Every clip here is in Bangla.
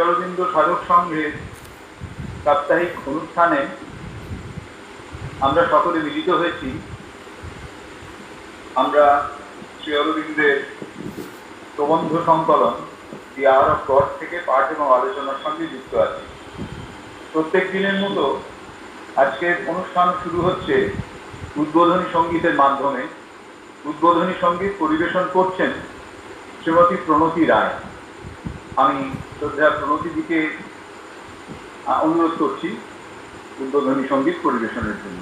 অরবিন্দ সাধক সংঘের সাপ্তাহিক অনুষ্ঠানে আমরা সকলে মিলিত হয়েছি। আমরা শ্রী অরবিন্দের প্রবন্ধ সংকলন দি আওয়ার অফ গড থেকে পাঠ এবং আলোচনার সঙ্গে যুক্ত আছি। প্রত্যেক দিনের মতো আজকের অনুষ্ঠান শুরু হচ্ছে উদ্বোধনী সঙ্গীতের মাধ্যমে। উদ্বোধনী সঙ্গীত পরিবেশন করছেন শ্রীমতী প্রণতি রায়। আমি শ্রদ্ধা প্রণতিদিকে অনুরোধ করছি উদ্বোধনী সঙ্গীত পরিবেশনের জন্য।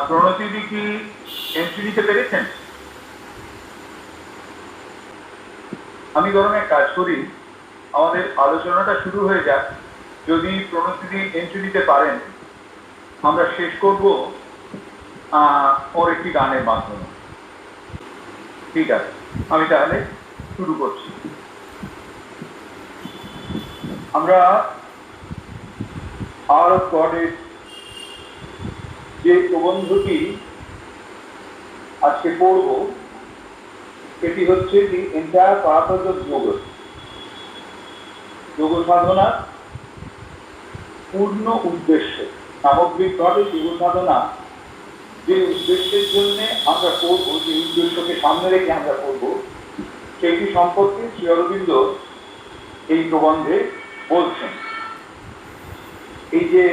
প্রণতিদি কি এন্ট্রি নিতে পেরেছেন? আমি বরং এক কাজ করি, আমাদের আলোচনাটা শুরু হয়ে যাক। যদি প্রণতিদি এন্ট্রি নিতে পারেন, আমরা শেষ করব ওর একটি গানের মাধ্যমে। ঠিক আছে, আমি তাহলে শুরু করছি। আমরা আওয়ার অফ গডের যে প্রবন্ধটি আজকে পড়ব, এটি হচ্ছে দি এন্টায়ার পারপাস অফ যোগ। যোগ সাধনার পূর্ণ উদ্দেশ্য, সামগ্রিকভাবে যোগ সাধনা যে উদ্দেশ্যের জন্য আমরা করবো, যে উদ্দেশ্যকে সামনে রেখে আমরা করবো, সেইটি সম্পর্কে শ্রী অরবিন্দ এই প্রবন্ধে বলছেন। এই যে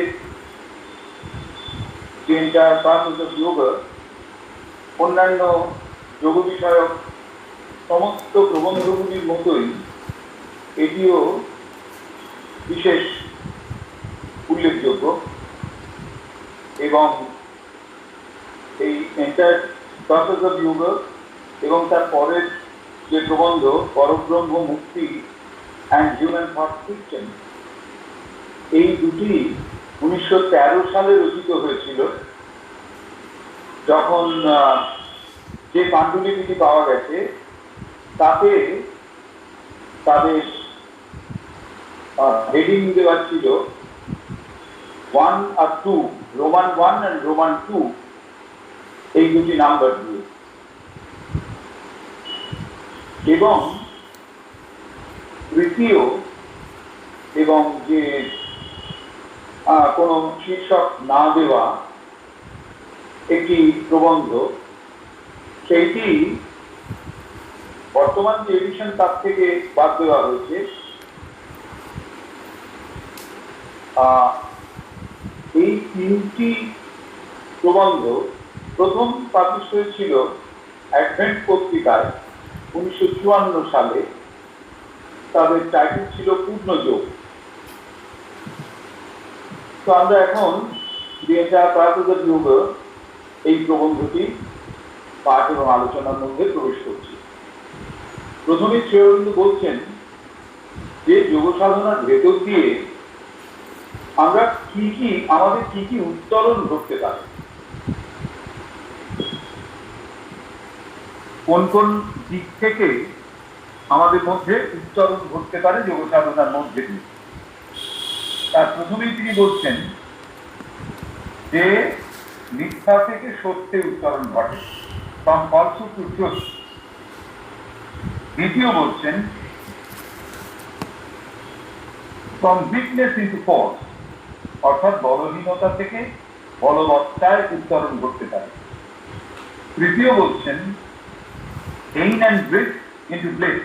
এন্টায়ার পারপাস অফ যোগ অন্যান্য যোগ বিষয়ক সমস্ত প্রবন্ধগুলির মতোই এটিও বিশেষ উল্লেখযোগ্য, এবং এই এন্টায়ার পারপাস অফ যোগ এবং তার পরের যে প্রবন্ধ পরব্রহ্ম মুক্তি অ্যান্ড হিউম্যান থট সিস্টেম, এই দুটি 1913 সালে রচিত হয়েছিল। যখন যে পাণ্ডুলিপিটি পাওয়া গেছে তাতে তাদের হেডিং দেওয়া ছিল 1 আর 2, রোমান 1 আর রোমান 2, এই দুটি নাম্বার দিয়ে। এবং তৃতীয় এবং যে কোনো শীর্ষক না দেওয়া একটি প্রবন্ধ, সেইটি বর্তমান যে এডিশন তার থেকে বাদ দেওয়া হয়েছে। এই তিনটি প্রবন্ধ প্রথম পাবলিশ হয়েছিল অ্যাডভেন্ট পত্রিকায় 1954 সালে। তাদের টাইটেল ছিল পূর্ণযোগ। তো আমরা এখন দি এন্টায়ার পারপাস অফ যোগ এই প্রবন্ধটি পাঠ এবং আলোচনার মধ্যে প্রবেশ করছি। প্রথমে শ্রী অরবিন্দ বলছেন যে যোগ সাধনার ভেতর দিয়ে আমরা আমাদের কি কি উত্তরণ ঘটতে পারে, কোন কোন দিক থেকে আমাদের মধ্যে উত্তরণ ঘটতে পারে যোগ সাধনার মধ্যে দিয়ে। তার প্রথমেই তিনি বলছেন যে মিথ্যা থেকে সত্যে উত্তরণ ঘটে, from falsehood to truth। দ্বিতীয় বলছেন from weakness into force, অর্থাৎ বলহীনতা থেকে বলবত্তায় উত্তরণ ঘটতে পারে। তৃতীয় বলছেন pain and bliss into bliss,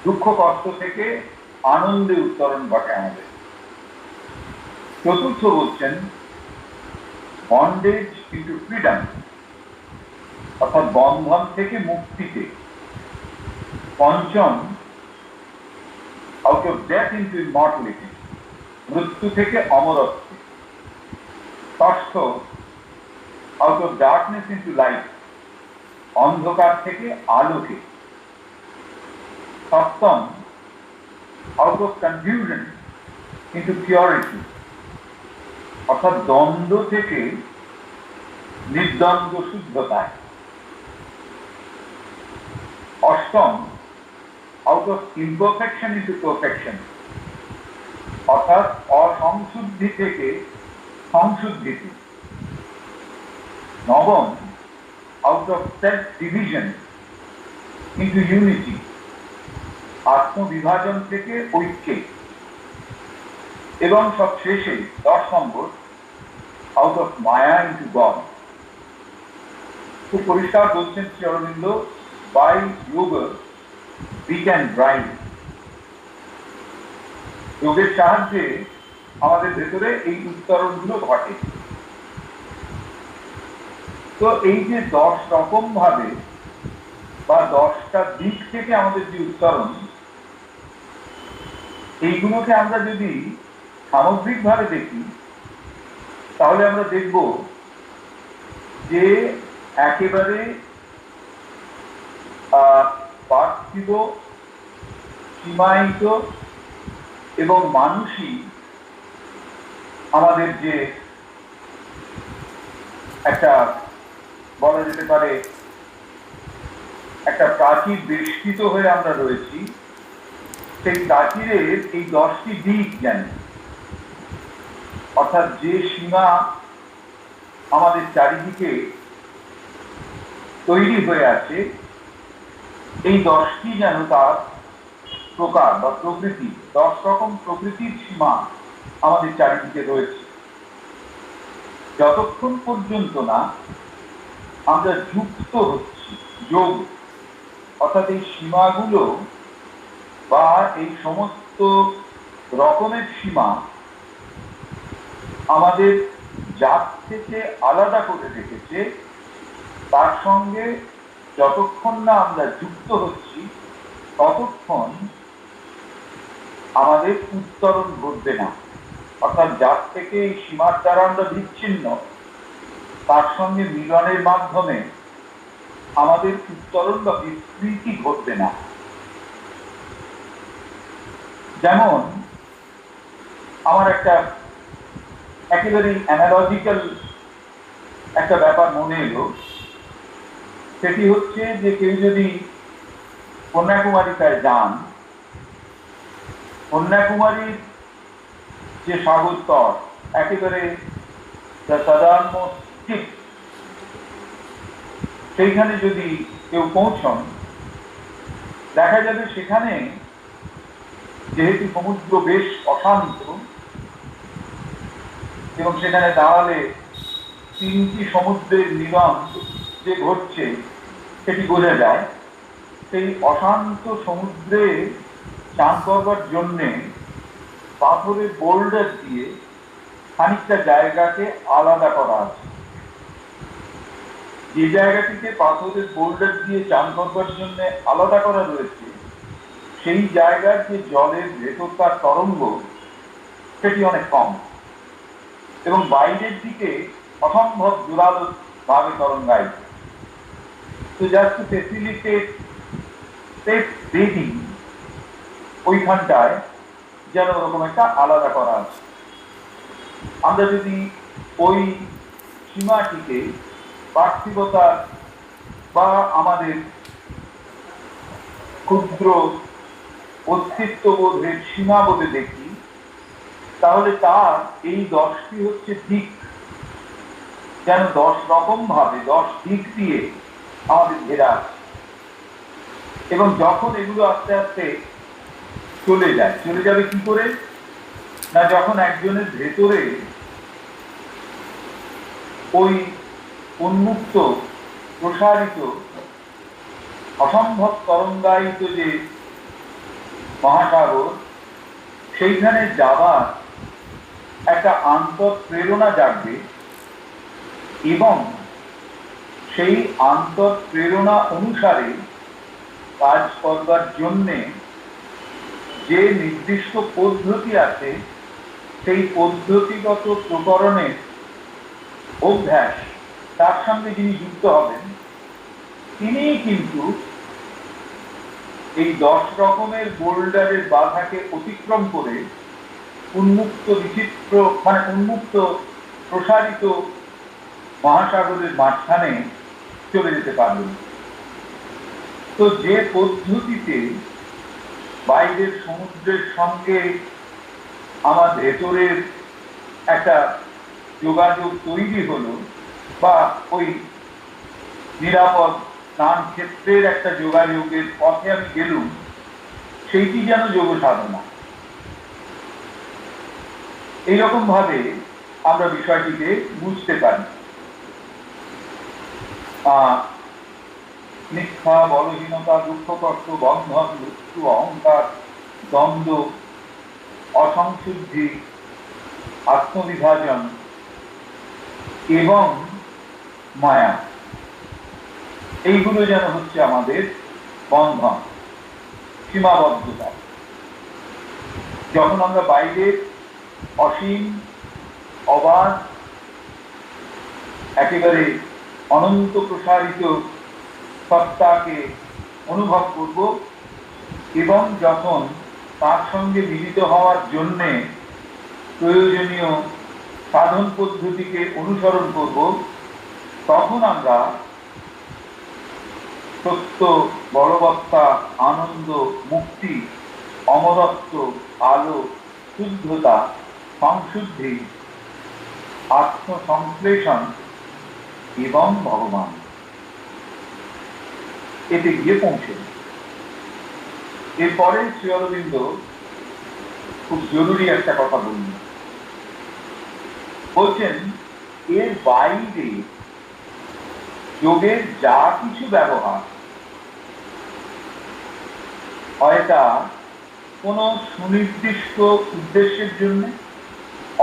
দুঃখ কষ্ট থেকে আনন্দে উত্তরণ ঘটে আমাদের। চতুর্থ বলছেন বন্ডেজ ইন্টু ফ্রিডম, অর্থাৎ বন্ধন থেকে মুক্তিতে। পঞ্চম out of death into immortality, মৃত্যু থেকে অমরত্বে। ষষ্ঠ out of darkness into light, অন্ধকার থেকে আলোকে। সপ্তম out of confusion into purity, অর্থাৎ দ্বন্দ্ব থেকে নির্দ্বন্দ্ব শুদ্ধতায়। অষ্টম out of imperfection into perfection, অর্থাৎ অসংশুদ্ধি থেকে সংশুদ্ধিতে। নবম out of self division into unity, আত্মবিভাজন থেকে ঐক্যে, এবং সব শেষে 10 নম্বর out of maya into God. খুব পরিষ্কার বলছেন Shri Aurobindo, by yoga we can drive. যোগের সাহায্যে আমাদের ভেতরে এই উত্তরণগুলো ঘটে। তো এই যে 10 রকম ভাবে বা 10টা দিক থেকে আমাদের যে উত্তরণ, এইগুলোকে আমরা যদি সামগ্রিকভাবে দেখি, তাহলে আমরা দেখব যে একেবারে পার্থিব, সীমায়িত এবং মানুষই আমাদের যে একটা বলা যেতে পারে একটা প্রাচীর বেষ্টিত হয়ে আমরা রয়েছি, সেই প্রাচীরের এই 10টি দিক জানি। অর্থাৎ যে সীমা আমাদের চারিদিকে তৈরি হয়ে আছে, এই 10টি যেন তার প্রকার বা প্রকৃতি, 10 রকম প্রকৃতির সীমা আমাদের চারিদিকে রয়েছে। যতক্ষণ পর্যন্ত না আমরা যুক্ত হচ্ছি, যোগ অর্থাৎ এই সীমাগুলো বা এই সমস্ত রকমের সীমা আমাদের জাত থেকে আলাদা করে রেখেছে, তার সঙ্গে যতক্ষণ না আমরা যুক্ত হচ্ছি, ততক্ষণ আমাদের উত্তরণ ঘটবে না। অর্থাৎ জাত থেকে এই সীমার দ্বারা আমরা বিচ্ছিন্ন, তার সঙ্গে মিলনের মাধ্যমে আমাদের উত্তরণ বা বিস্তৃতি ঘটবে না। যেমন আমার একটা একেবারে অ্যানালজিক্যাল একটা ব্যাপার মনে এলো, সেটি হচ্ছে যে কেউ যদি কন্যাকুমারিকায় যান, কন্যাকুমারীর যে সাগর তট একেবারে সাধারণ ঠিক সেইখানে যদি কেউ পৌঁছন, দেখা যাবে সেখানে যেহেতু সমুদ্র বেশ অশান্ত এবং সেখানে দাঁড়ালে 3টি সমুদ্রের মিলন যে ঘটছে সেটি বোঝা যায়। সেই অশান্ত সমুদ্রে চান করবার জন্যে পাথরের বোল্ডার দিয়ে খানিকটা জায়গাকে আলাদা করা আছে। যে জায়গাটিকে পাথরের বোল্ডার দিয়ে চান করবার জন্য আলাদা করা রয়েছে, সেই জায়গার যে জলের ভেতরকার তরঙ্গ সেটি অনেক কম এবং বাইরের দিকে অসম্ভব জোরালো ভাবে তরঙ্গায়িত। তো just to facilitate safe breathing, ওইখানটায় যেন ওরকম একটা আলাদা করা আছে। আমরা যদি ওই সীমাটিকে পার্থিবতা বা আমাদের ক্ষুদ্র অস্তিত্ববোধের সীমা বলে দেখি, তাহলে তার এই 10টি হচ্ছে দিক, যেন 10 রকম ভাবে 10 দিক দিয়ে আমাদের ঘেরা আছে। এবং যখন এগুলো আস্তে আস্তে চলে যাবে কি করে না, যখন একজনের ভেতরে ওই উন্মুক্ত প্রসারিত অসম্ভব তরঙ্গায়িত যে মহাসাগর, সেইখানে যাবার একটা আন্তঃপ্রেরণা জাগবে এবং সেই আন্তঃপ্রেরণা অনুসারে কাজ করবার জন্যে যে নির্দিষ্ট পদ্ধতি আছে, সেই পদ্ধতিগত প্রকরণের অভ্যাস তার সঙ্গে যিনি যুক্ত হবেন, তিনি কিন্তু এই 10 রকমের বোল্ডারের বাধাকে অতিক্রম করে উন্মুক্ত বিচিত্র উন্মুক্ত প্রসারিত মহাসাগরের মাঝখানে চলে যেতে পারবেন। তো যে পদ্ধতিতে বাইরের সমুদ্রের সঙ্গে আমার ভেতরের একটা যোগাযোগ তৈরি হলো বা ওই নিরাপদ স্নান ক্ষেত্রের একটা যোগাযোগের পথে আমি গেলুম, সেইটি যেন যোগ সাধনা। এইরকম ভাবে আমরা বিষয়টিকে বুঝতে পারি। মিথ্যা, বলহীনতা, দুঃখ, কষ্ট, বন্ধন, মৃত্যু, অহংকার, দ্বন্দ্ব, অসংশুদ্ধি, আত্মবিভাজন এবং মায়া, এইগুলো যেন হচ্ছে আমাদের বন্ধন, সীমাবদ্ধতা। যখন আমরা বাইরে অসীম, অবাধ, একেবারে অনন্ত প্রসারিত সত্তাকে অনুভব করব এবং যখন তার সঙ্গে মিলিত হওয়ার জন্যে প্রয়োজনীয় সাধন পদ্ধতিকে অনুসরণ করব, তখন আমরা সত্য, বলবত্তা, আনন্দ, মুক্তি, অমরত্ব, আলো, শুদ্ধতা, সংশুদ্ধি, আত্মসংশ্লেষণ এবং ভগবান, এতে গিয়ে পৌঁছে। এরপরে শ্রী অরবিন্দ খুব জরুরি একটা কথা বলছেন, এর বাইরে যোগের যা কিছু ব্যবহার হয় তা কোনো সুনির্দিষ্ট উদ্দেশ্যের জন্য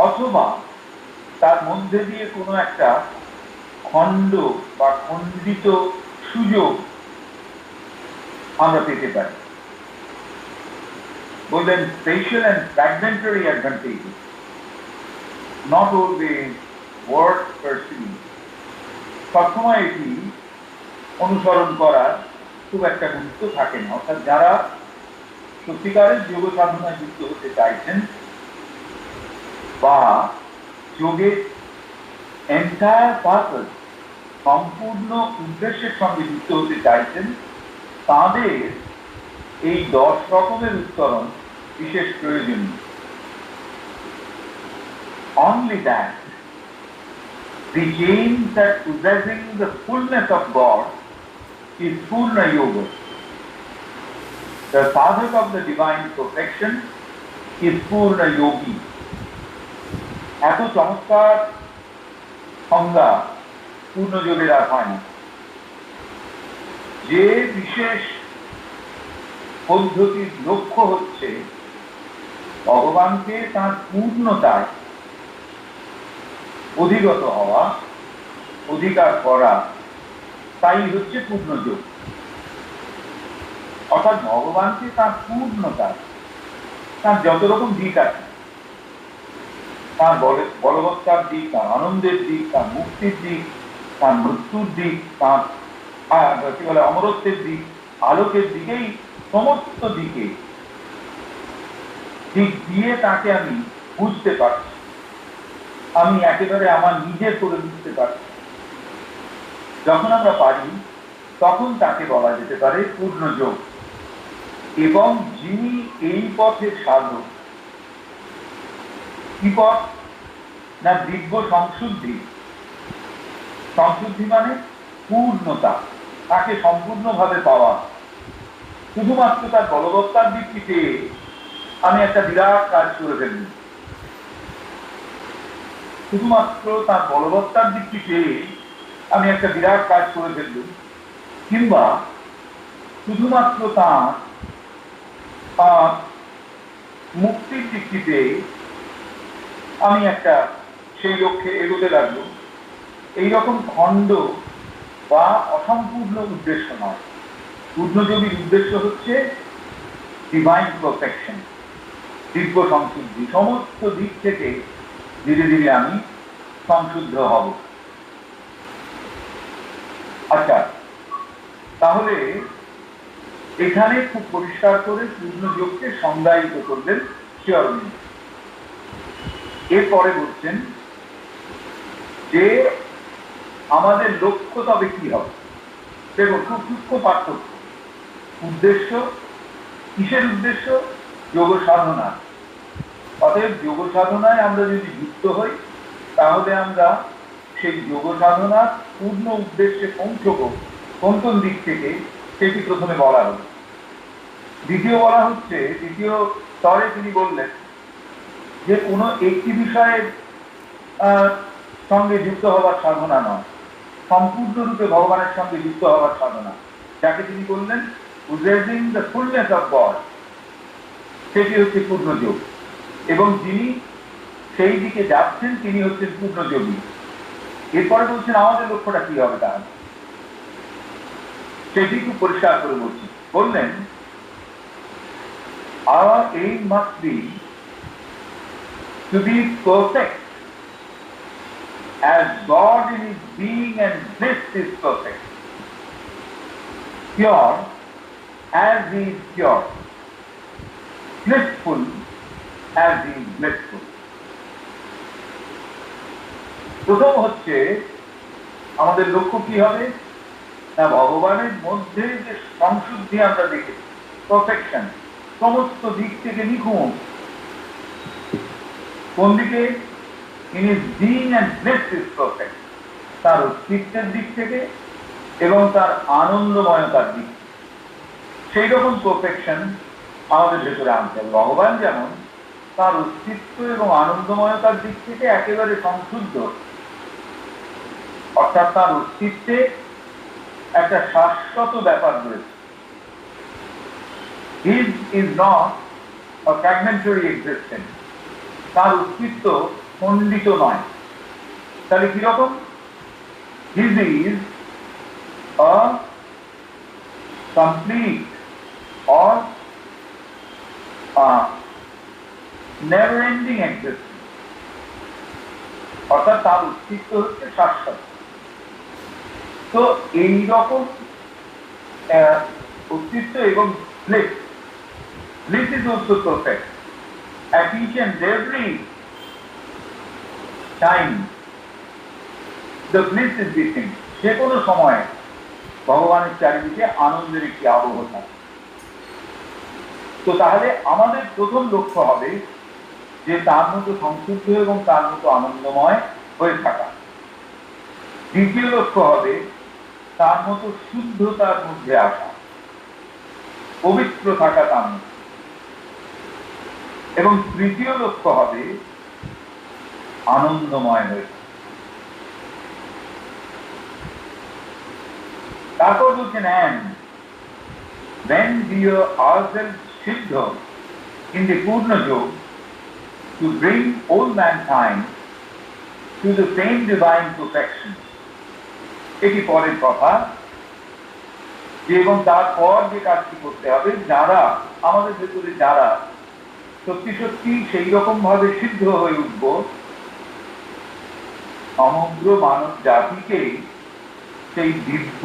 অথবা তার মধ্যে দিয়ে কোনো একটা খণ্ড বা খণ্ডিত সুযোগ আমরা পেতে পারি। বললেন special and fragmentary advantage, not always worth pursuing. সবসময় এটি অনুসরণ করার খুব একটা গুরুত্ব থাকে না। অর্থাৎ যারা সত্যিকারের যোগ সাধনায় যুক্ত হতে চাইছেন বা যোগের এন্টায়ার পারপাস, সম্পূর্ণ উদ্দেশ্যের সঙ্গে যুক্ত হতে চাইছেন, তাদের এই 10 রকমের উত্তরণ বিশেষ প্রয়োজনীয়। Only that the aims at possessing the fullness of God is Purna Yoga. The sadhak of the divine perfection is Purna Yogi. এত চমৎকার সংজ্ঞা পূর্ণ যোগের আর হয় না। যে বিশেষ পদ্ধতির লক্ষ্য হচ্ছে ভগবানকে তার পূর্ণতায় অধিগত হওয়া, অধিকার করা, তাই হচ্ছে পূর্ণ যোগ। অর্থাৎ ভগবানকে তার পূর্ণতা, তার যত রকম দিক আছে, তার বলবত্তার দিক, তার আনন্দের দিক, তার মুক্তির দিক, তার মৃত্যুর দিক, তার কি বলে অমরত্বের দিক, আলোকের দিকেই সমস্ত দিক দিয়ে তাকে আমি বুঝতে পারছি, আমি একেবারে আমার নিজের করে বুঝতে পারছি। যখন আমরা পারি তখন তাকে বলা যেতে পারে পূর্ণ যোগ। এবং যিনি এই পথের সাধক, কি পথ না দিব্য সংশুদ্ধি। সংশুদ্ধি মানে পূর্ণতা, তাকে সম্পূর্ণভাবে পাওয়া। শুধুমাত্র তার বলবত্তার দিকটিতে আমি একটা বিরাট কাজ করে ফেলব, শুধুমাত্র তার বলবত্তার দিকটিতে আমি একটা বিরাট কাজ করে ফেলব, কিংবা শুধুমাত্র তার মুক্তির দিকটিতে আমি একটা সেই লক্ষ্যে এগোতে লাগলো, এইরকম খণ্ড বা অসম্পূর্ণ উদ্দেশ্য নয়। পূর্ণযোগীর উদ্দেশ্য হচ্ছে ডিভাইন পারফেকশন, দিব্য সংশুদ্ধি। সমস্ত দিক থেকে ধীরে ধীরে আমি সংশুদ্ধ হব। আচ্ছা, তাহলে এখানে খুব পরিষ্কার করে পূর্ণযোগকে সংজ্ঞায়িত করলেন শ্রী অরবিন্দ। এরপরে বলছেন যে আমাদের লক্ষ্য তবে কি হবে। দেখুন, খুব সূক্ষ্ম পার্থক্য। উদ্দেশ্য, কিসের উদ্দেশ্য? যোগ সাধনা। অতএব যোগ সাধনায় আমরা যদি যুক্ত হই, তাহলে আমরা সেই যোগ সাধনার পূর্ণ উদ্দেশ্যে পৌঁছবো কোন কোন দিক থেকে, সেটি প্রথমে বলা হলো। দ্বিতীয় বলা হচ্ছে, দ্বিতীয় স্তরে তিনি বললেন যে কোনো একটি বিষয়ের সঙ্গে যুক্ত হওয়ার সাধনা নয়, সম্পূর্ণরূপে ভগবানের সঙ্গে যুক্ত হওয়ার সাধনা, যাকে তিনি বললেন possessing the fullness of God, সেটি হচ্ছে পূর্ণযোগ। এবং যিনি সেই দিকে যাচ্ছেন তিনি হচ্ছেন পূর্ণযোগী। এরপরে বলছেন আমাদের লক্ষ্যটা কি হবে, তাহলে সেটি খুব পরিষ্কার করে বললেন our aim must be to be perfect as God in his being and bliss is perfect, pure as he is pure, blissful as he is blissful। প্রথম হচ্ছে আমাদের লক্ষ্য কি হবে না, ভগবানের মধ্যে যে সংশুদ্ধি আমরা দেখেছি, পারফেকশন, সমস্ত দিক থেকে নিখুঁত। কোন দিকে? In his being and bliss is perfect, তার অস্তিত্বের দিক থেকে এবং তার আনন্দময়তার দিক, সেই রকম পারফেকশন আমাদের ভেতরে আনতে হবে। ভগবান যেমন তার অস্তিত্ব এবং আনন্দময়তার দিক থেকে একেবারে সংশুদ্ধ, অর্থাৎ তার অস্তিত্বে একটা শাশ্বত ব্যাপার রয়েছে। His is not a fragmentary existence, তার অস্তিত্ব খণ্ডিত নয়। তাহলে কিরকম? His is a complete or never ending existence, অর্থাৎ তার অস্তিত্ব হচ্ছে শাশ্বত। তো এইরকম অস্তিত্ব এবং bliss is also perfect at each and every time the bliss is distinct, যে কোনো সময় ভগবানের চারিদিকে আনন্দের একটি আবহ থাকে। তো তাহলে আমাদের প্রথম লক্ষ্য হবে যে তার মতো সংশুদ্ধ এবং তার মতো আনন্দময় হয়ে থাকা। দ্বিতীয় লক্ষ্য হবে তার মতো শুদ্ধতার মধ্যে আসা, পবিত্র থাকা তার মধ্যে। এবং তৃতীয় লক্ষ্য হবে আনন্দময় হয়ে থাকা। তারপর বলছেন and when we are ourselves siddha in the Purna Yoga to bring all mankind to the same divine perfection, এটি পরের কথা। এবং তারপর যে কাজটি করতে হবে, যারা আমাদের ভেতরে যারা সত্যি সত্যি সেই রকম ভাবে সিদ্ধ হয়ে উঠব, সমগ্র মানব জাতিকে সেই দিব্য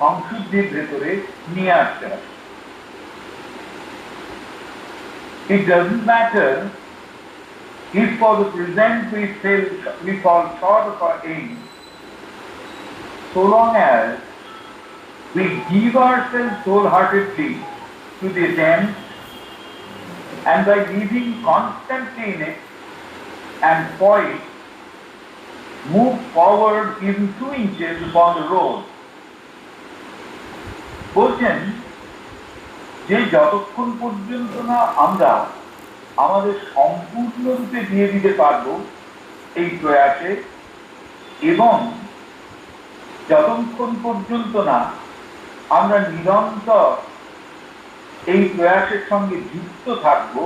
সংশুদ্ধির ভেতরে নিয়ে আসতে হবে। It doesn't matter if for the present we fall short of our aim, so long as we give ourselves wholeheartedly to the attempt, and by living constantly in it and for it, move forward even 2 inches upon the road. বলছেন যে যতক্ষণ পর্যন্ত না আমরা আমাদের সম্পূর্ণরূপে দিয়ে দিতে পারবো এই প্রয়াসে, এবং যতক্ষণ পর্যন্ত না আমরা নিরন্তর এই প্রয়াসের সঙ্গে যুক্ত থাকব,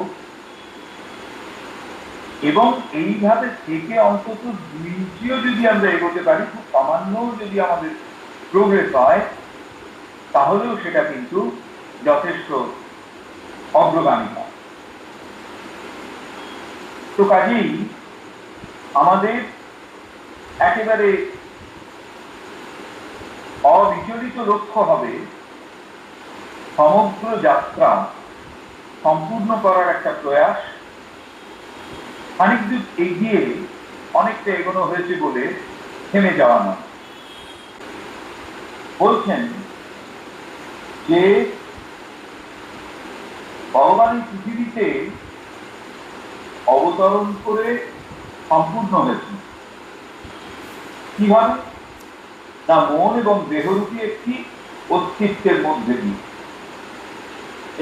এবং এইভাবে থেকে অন্তত 2 ইঞ্চিও যদি আমরা এগোতে পারি, খুব সামান্য যদি আমাদের প্রোগ্রেস হয়, তাহলেও সেটা কিন্তু যথেষ্ট অগ্রগামী হয়। তো কাজেই আমাদের একেবারে অবিচলিত লক্ষ্য হবে সমগ্র যাত্রা সম্পূর্ণ করার একটা প্রয়াস। খানিক দূর এগিয়ে অনেকটা এগোনো হয়েছে বলে থেমে যাওয়া নয়। বলছেন যে ভগবান এই পৃথিবীতে অবতরণ করে সম্পূর্ণ হয়েছে কিভাবে না, মন এবং দেহরূপী একটি অস্তিত্বের মধ্যে দিয়ে।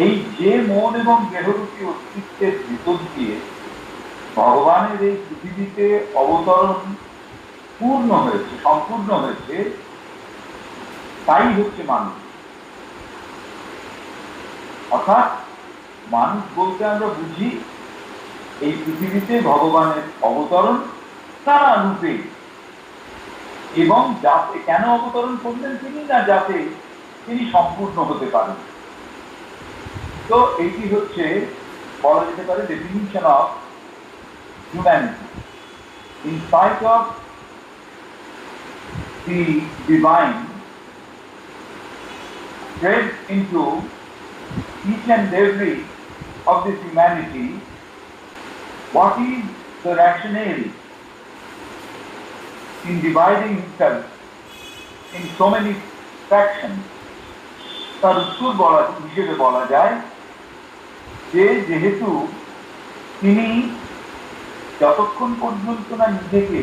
এই যে মন এবং দেহরূপী অস্তিত্বের ভিতর দিয়ে ভগবানের এই পৃথিবীতে অবতরণ পূর্ণ হয়েছে, সম্পূর্ণ হয়েছে, তাই হচ্ছে মানুষ। অর্থাৎ মানুষ বলতে আমরা বুঝি এই পৃথিবীতে ভগবানের অবতরণ নানা রূপে, এবং যাতে কেন অবতরণ করলেন তিনি, না যাতে তিনি সম্পূর্ণ হতে পারেন। তো এইটি হচ্ছে বলা যেতে পারে definition of humanity. In spite of the divine spread into each and every of this humanity, what is the rationale in dividing himself in so many fractions? তার উত্তর হিসেবে বলা যায় যে যেহেতু তিনি যতক্ষণ পর্যন্ত না নিজেকে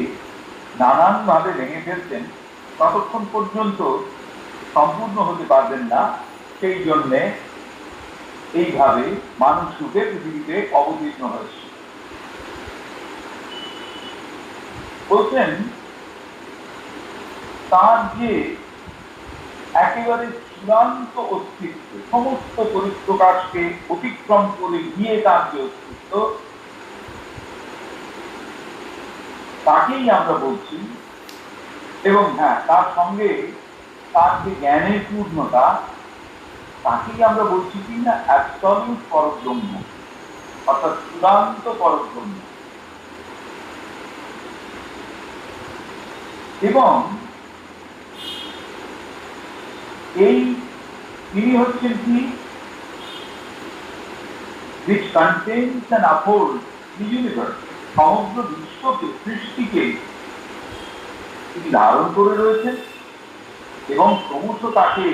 নানানভাবে ভেঙে ফেলছেন ততক্ষণ পর্যন্ত সম্পূর্ণ হতে পারবেন না, সেই জন্যে এইভাবে মানুষ রূপে পৃথিবীতে অবতীর্ণ হয়েছে। বলছেন তার যে একেবারে চূড়ান্ত অস্তিত্ব, সমস্ত পরিপ্রকাশকে অতিক্রম করে গিয়ে তার যে অস্তিত্ব, তাকেই আমরা বলছি। এবং হ্যাঁ, তার সঙ্গে তার যে জ্ঞানের পূর্ণতা, তাকেই আমরা বলছি কি না অ্যাবসলিউট পরব্রহ্ম, অর্থাৎ চূড়ান্ত পরব্রহ্ম। এবং এই তিনি হচ্ছেন কি, which contains and upholds the universe, সমগ্র বিশ্বকে, সৃষ্টিকে তিনি ধারণ করে রয়েছেন এবং ক্রমশ তাকে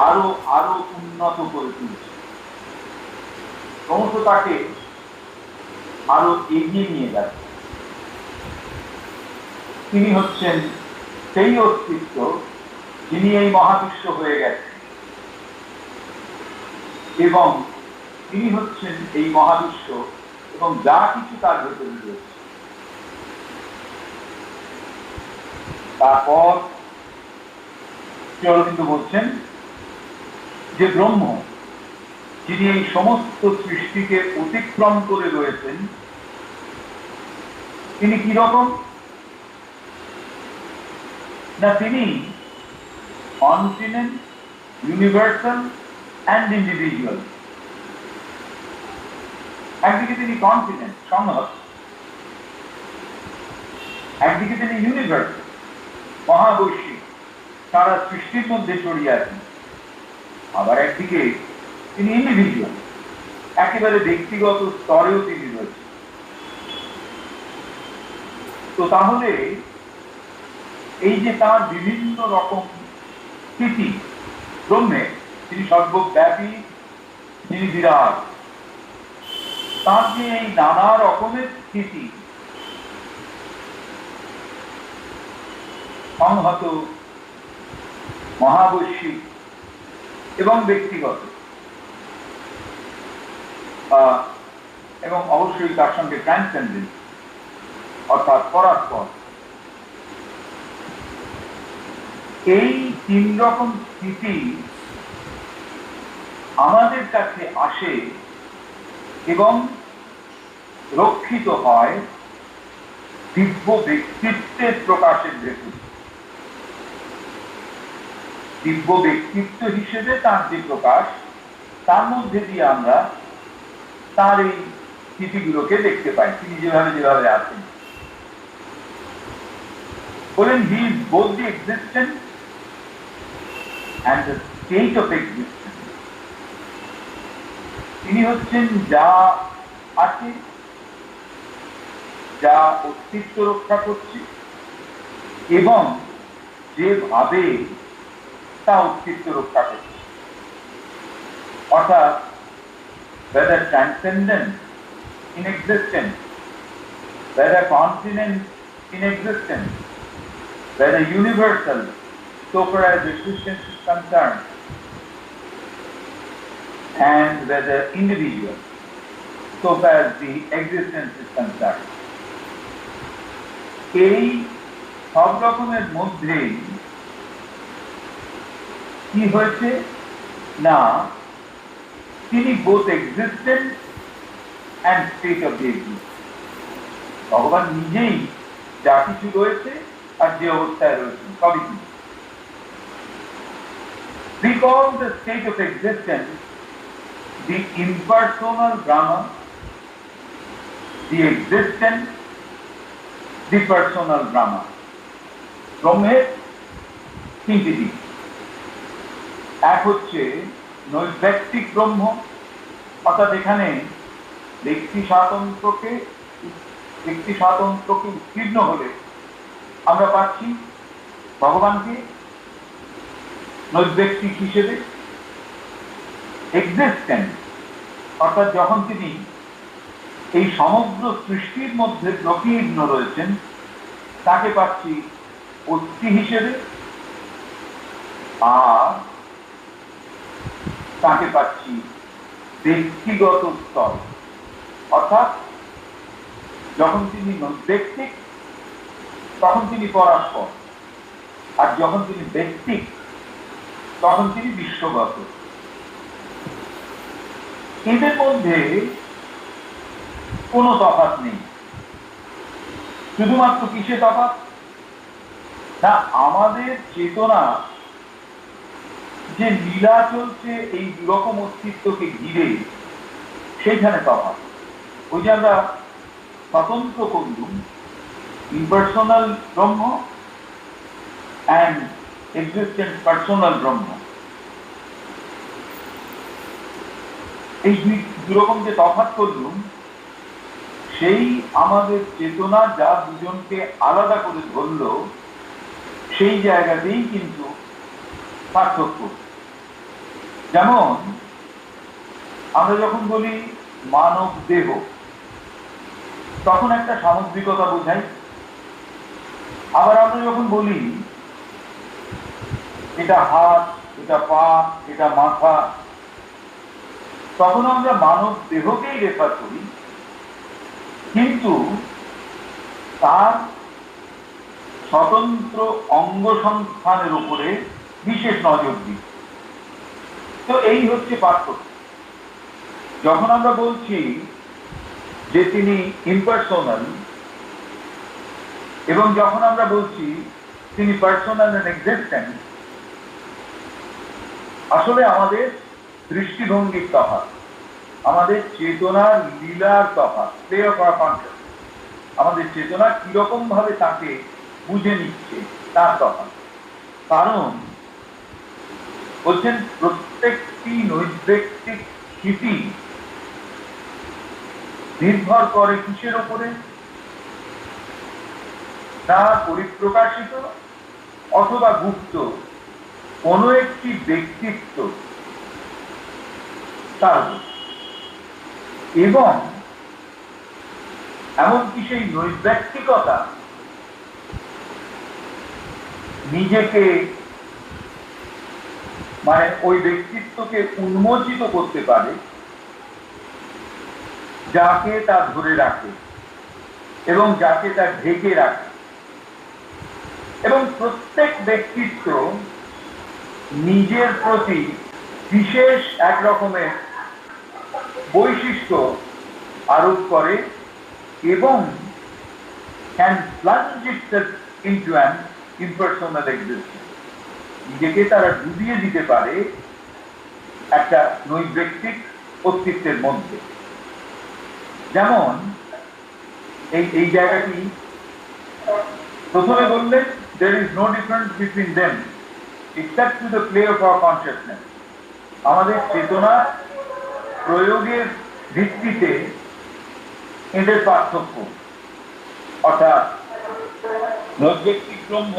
আরো আরো উন্নত করে তুলছে, ক্রমশ তাকে আরো এগিয়ে নিয়ে যাচ্ছে। তিনি হচ্ছেন সেই অস্তিত্ব যিনি এই মহাবিশ্ব হয়ে গেছেন, এবং তিনি হচ্ছেন এই মহাবিশ্ব এবং যা কিছু তার ভেতরে রয়েছে। তারপর শ্রী অরবিন্দ বলছেন যে ব্রহ্ম যিনি এই সমস্ত সৃষ্টিকে অতিক্রম করে রয়েছেন, তিনি কি রকম না, তিনি কন্টিনেন্ট, ইউনিভার্সাল অ্যান্ড ইন্ডিভিজুয়াল। একদিকে তিনি কন্টিনেন্ট, সংহত, একদিকে তিনি ইউনিভার্সাল, মহাবৈশ্বিক, সারা সৃষ্টির মধ্যে ছড়িয়ে আছেন, আবার একদিকে তিনি ইন্ডিভিজুয়াল, একেবারে ব্যক্তিগত স্তরেও তিনি রয়েছেন। তো তাহলে এই যে তার বিভিন্ন রকম স্থিতি ব্রহ্মে, তিনি সর্বব্যাপী, তিনি বিরাট, তার যে এই নানা রকমের স্থিতি, সংহত, মহাবৈশ্বিক এবং ব্যক্তিগত, এবং অবশ্যই তার সঙ্গে ট্রান্সেন্ডেন্ট অর্থাৎ পরাৎপর, এই তিন রকম স্থিতি আমাদের কাছে আসে এবং রক্ষিত হয় দিব্য ব্যক্তিত্বের প্রকাশের ভেতর। দিব্য ব্যক্তিত্ব হিসেবে তার যে প্রকাশ, তার মধ্যে দিয়ে আমরা তার এই স্থিতিগুলোকে দেখতে পাই, তিনি যেভাবে যেভাবে আছেন। বলেন he is both the existence and the state of existence. তিনি হচ্ছেন যা আছে, যা অস্তিত্ব রক্ষা করছে, এবং যেভাবে তা অস্তিত্ব রক্ষা করছে, অর্থাৎ whether transcendent in existence, whether continent in existence, whether universal so far as existence is concerned, and whether individual, so far as the existence is concerned. এই সব রকমের মধ্যেই কি হয়েছে না, তিনি both existence and state of the existence, ভগবান নিজেই যা কিছু রয়েছে আর যে অবস্থায় রয়েছে সবই কি। We call the state of existence the impersonal Brahma, the existence the personal Brahma. ব্রহ্মের তিনটি দিক। এক হচ্ছে নৈর্ব্যক্তিক ব্রহ্ম, অর্থাৎ এখানে ব্যক্তি স্বাতন্ত্র্যকে উত্তীর্ণ হলে আমরা পাচ্ছি ভগবানকে নৈর্ব্যক্তিক হিসেবে। এক্সিস্টেন্স অর্থাৎ যখন তিনি এই সমগ্র সৃষ্টির মধ্যে প্রকীর্ণ রয়েছেন তাকে পাচ্ছি অস্থি হিসেবে, আর তাকে পাচ্ছি ব্যক্তিগত স্তর, অর্থাৎ যখন তিনি নৈর্ব্যক্তিক তখন তিনি পরাস্পর, আর যখন তিনি ব্যক্তিক তখন তিনি বিশ্বগত। এদের মধ্যে কোনো তফাৎ নেই। শুধুমাত্র কিসে তফাৎ না, আমাদের চেতনা যে লীলা চলছে এই দুরকম অস্তিত্বকে ঘিরে, সেইখানে তফাৎ। ওই যে আমরা স্বতন্ত্র করলুম impersonal Brahma and existence personal ব্রহ্ম, এই দুরকম যে তফাৎ করলুম, সেই আমাদের চেতনা যা দুজনকে আলাদা করে ধরল সেই জায়গাতেই কিন্তু পার্থক্য। যেমন আমরা যখন বলি মানব দেহ, তখন একটা সামগ্রিকতা বোঝাই। আবার আমরা যখন বলি এটা হাত, এটা পা, এটা মাথা, তখন আমরা মানব দেহকেই রেফার করি, কিন্তু তার স্বতন্ত্র অঙ্গ সংস্থানের উপরে বিশেষ নজর দিই। তো এই হচ্ছে পার্থক্য। যখন আমরা বলছি যে তিনি ইম্পার্সোনাল, এবং যখন আমরা বলছি তিনি পার্সোনাল এন্ড এক্সিস্টেন্ট, আসলে আমাদের দৃষ্টিভঙ্গির তফাৎ, আমাদের চেতনার লীলার তফাৎ, প্লে অফ আওয়ার কনসেপ্ট, আমাদের চেতনা কিরকম ভাবে তাকে বুঝে নিচ্ছে তার তফাৎ। কারণ বলছেন প্রত্যেকটি নৈর্ব্যক্তিক স্থিতি নির্ভর করে কিসের উপরে না, পরিপ্রকাশিত অথবা গুপ্ত কোনো একটি ব্যক্তিত্ব তার, এবং এমনকি সেই নৈর্ব্যক্তিকতা নিজেকে মানে ওই ব্যক্তিত্বকে উন্মোচিত করতে পারে যাকে তা ধরে রাখে এবং যাকে তা ঢেকে রাখে। এবং প্রত্যেক ব্যক্তিত্ব নিজের প্রতি বিশেষ এক রকমের বৈশিষ্ট্য আরোপ করে এবং can plunge itself into an impersonal existence, নিজেকে তারা ডুবিয়ে দিতে পারে একটা নৈর্ব্যক্তিক অস্তিত্বের মধ্যে। যেমন এই জায়গাটি প্রথমে বললেন there is no difference between them except to the play of our consciousness, আমাদের চেতনা প্রয়োগের ভিত্তিতে এদের পার্থক্য, অর্থাৎ নৈর্ব্যক্তিক ব্রহ্ম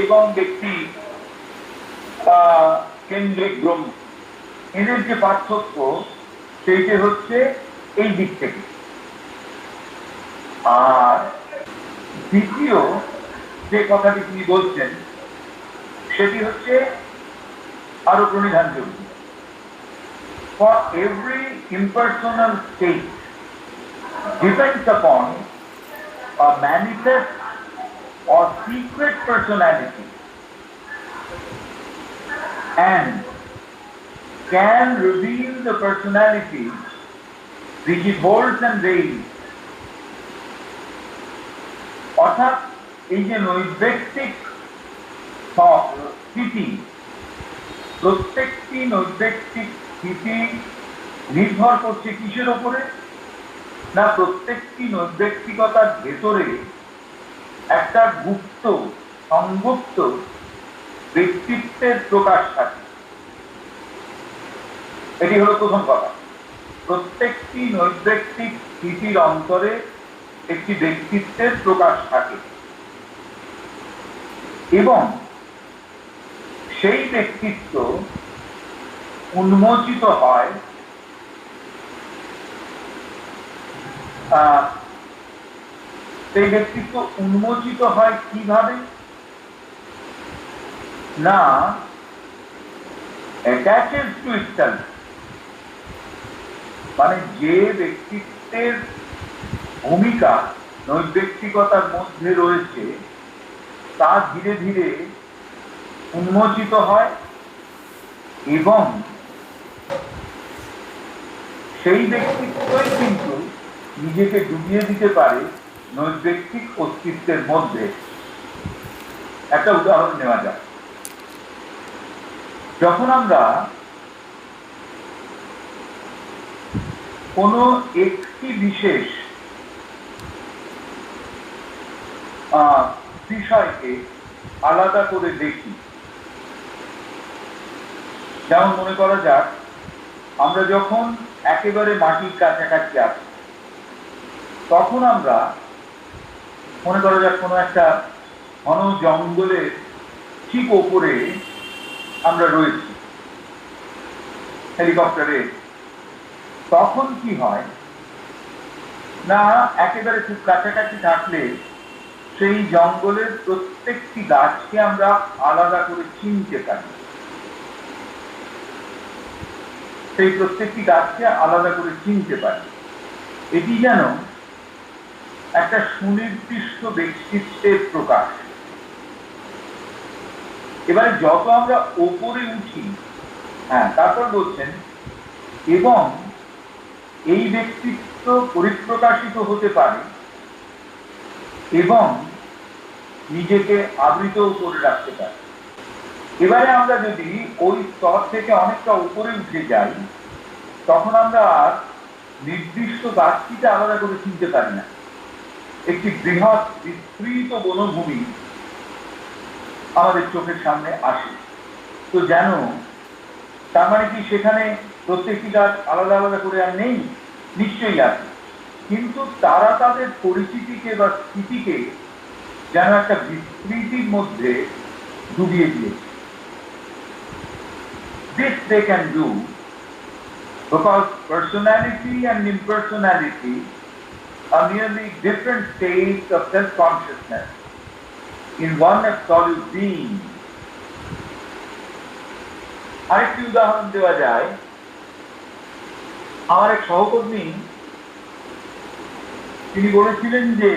এবং ব্যক্তি কেন্দ্রিক ব্রহ্ম, এদের যে পার্থক্য সেইটা হচ্ছে এই দিক থেকে। আর দ্বিতীয় যে কথাটি তিনি বলছেন সেটি হচ্ছে আরো প্রণিধানযোগ্য। for every impersonal state depends upon a manifest or secret personality and can reveal the personality which it holds and veils. অর্থাৎ এই যে নৈর্ব্যক্তিক স্থিতি, প্রত্যেকটি নৈর্ব্যক্তিক স্থিতি নির্ভর করছে কিসের ওপরে? না, প্রত্যেকটি নৈর্ব্যক্তিকতার ভেতরে একটা গুপ্ত সংগুপ্ত ব্যক্তিত্বের প্রকাশ থাকে। এটি হলো প্রথম কথা। প্রত্যেকটি নৈর্ব্যক্তিক স্থিতির অন্তরে একটি ব্যক্তিত্বের প্রকাশ থাকে এবং সেই ব্যক্তিত্ব উন্মোচিত হয় সেই ব্যক্তিত্ব উন্মোচিত হয় কিভাবে? না, অ্যাটাচেস টু ইটসেলফ, মানে যে ব্যক্তিত্বের ভূমিকা নৈর্ব্যক্তিকতার মধ্যে রয়েছে তা ধীরে ধীরে উন্মোচিত হয় এবং সেই ব্যক্তিত্বই কিন্তু নিজেকে ডুবিয়ে দিতে পারে নৈর্ব্যক্তিক অস্তিত্বের মধ্যে। একটা উদাহরণ নেওয়া যায়। যখন আমরা কোনো একটি বিশেষ বিষয়কে আলাদা করে দেখি, যেমন মনে করা যাক আমরা যখন একেবারে মাটির কাছাকাছি আছি, তখন আমরা মনে করা যাক কোনো একটা ঘন জঙ্গলের ঠিক ওপরে আমরা রয়েছি হেলিকপ্টারে। তখন কি হয় না, একেবারে খুব কাছাকাছি থাকলে সেই জঙ্গলের প্রত্যেকটি গাছকে আমরা আলাদা করে চিনতে পারি, সেই প্রত্যেকটি গাছকে আলাদা করে চিনতে পারি। এটি যেন একটা সুনির্দিষ্ট ব্যক্তিত্বের প্রকাশ। এবারে যত আমরা ওপরে উঠি, তারপর বলছেন এবং এই ব্যক্তিত্ব পরিপ্রকাশিত হতে পারে এবং নিজেকে আবৃত করে রাখতে পারে। এবারে আমরা যদি ওই স্তর থেকে অনেকটা উপরে উঠে যাই, তখন আমরা আর নির্দিষ্ট গাছটিকে আলাদা করে চিনতে পারি না। একটি বৃহৎ বিস্তৃত বনভূমি আমাদের চোখের সামনে আসে। তো যেন তার মানে কি সেখানে প্রত্যেকটি গাছ আলাদা আলাদা করে আর নেই? নিশ্চয়ই আছে, কিন্তু তারা তাদের পরিচিতিকে বা স্থিতিকে যেন একটা বিস্তৃতির মধ্যে ডুবিয়ে দিয়েছে। This they can do because personality and impersonality are merely different states of self-consciousness in one absolute being. আরেকটি উদাহরণ দেওয়া যায়। আমার এক সহকর্মী তিনি বলেছিলেন যে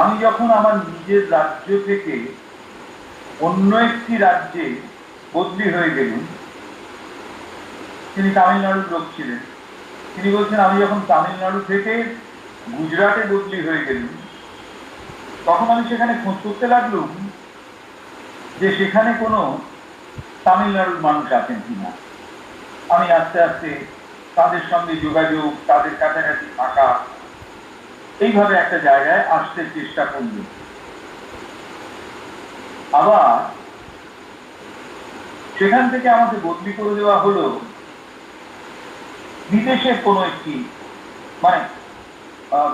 আমি যখন আমার নিজের রাজ্য থেকে অন্য একটি রাজ্যে বদলি হয়ে গেলেন, তিনি তামিলনাড়ুর লোক ছিলেন, তিনি বলছেন আমি যখন তামিলনাড়ু থেকে গুজরাটে বদলি হয়ে গেলাম, তখন আমি সেখানে খোঁজ করতে লাগলাম যে সেখানে কোনো তামিলনাড়ুর মানুষ আছেন কিনা। আমি আস্তে আস্তে তাদের সঙ্গে যোগাযোগ, তাদের কাছাকাছি থাকা, এইভাবে একটা জায়গায় আসতে চেষ্টা করল। আবার সেখান থেকে আমাকে বদলি করে দেওয়া হলো বিদেশের কোনো একটি, মানে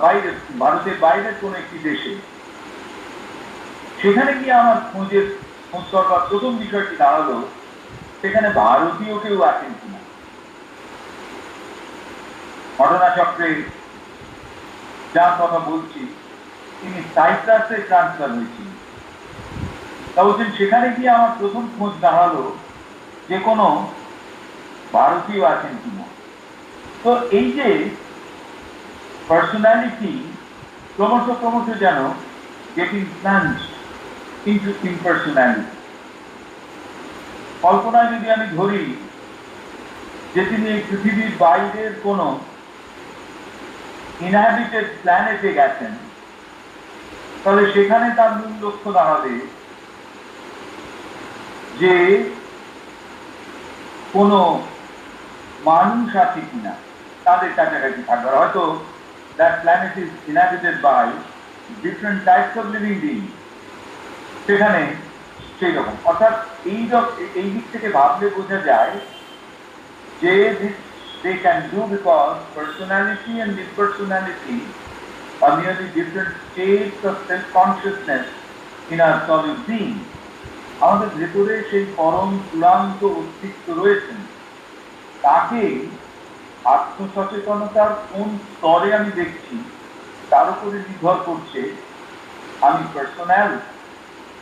বাইরে, ভারতের বাইরের কোনো একটি দেশে। সেখানে গিয়ে আমার খোঁজ করবার প্রথম বিষয়টি দাঁড়ালো সেখানে ভারতীয় কেউ আছেন কিনা। ঘটনাচক্রে যার কথা বলছি তিনি সাইপ্রাসে ট্রান্সফার হয়েছিলেন। তা বলছেন সেখানে গিয়ে আমার প্রথম খোঁজ দাঁড়ালো যে কোনো ভারতীয় আছেন কিনা। তো এই যে পার্সোনালিটি ক্রমশ যেন গেটিং প্লাঞ্জড ইনটু ইম্পার্সোনালিটি। কল্পনায় যদি আমি ধরি যে তিনি এই পৃথিবীর বাইরের কোন ইনহ্যাবিটেড প্ল্যানেটে গেছেন, তাহলে সেখানে তার মূল লক্ষ্য দাঁড়াবে যে কোন মানুষ আছে কিনা, তাদের কাছাকাছি থাকবে। হয়তো that planet is inhabited by different types of living beings, সেখানে সেই রকম। অর্থাৎ এই দিক থেকে ভাবলে বোঝা যায় যে they can do because personality and impersonality are merely different states of self-consciousness in our solid being. আমাদের ভেতরে সেই পরম চূড়ান্ত অস্তিত্ব রয়েছেন, তাকে আত্মসচেতনতার কোন স্তরে আমি দেখছি তার উপরে নির্ভর করছে আমি পার্সোনাল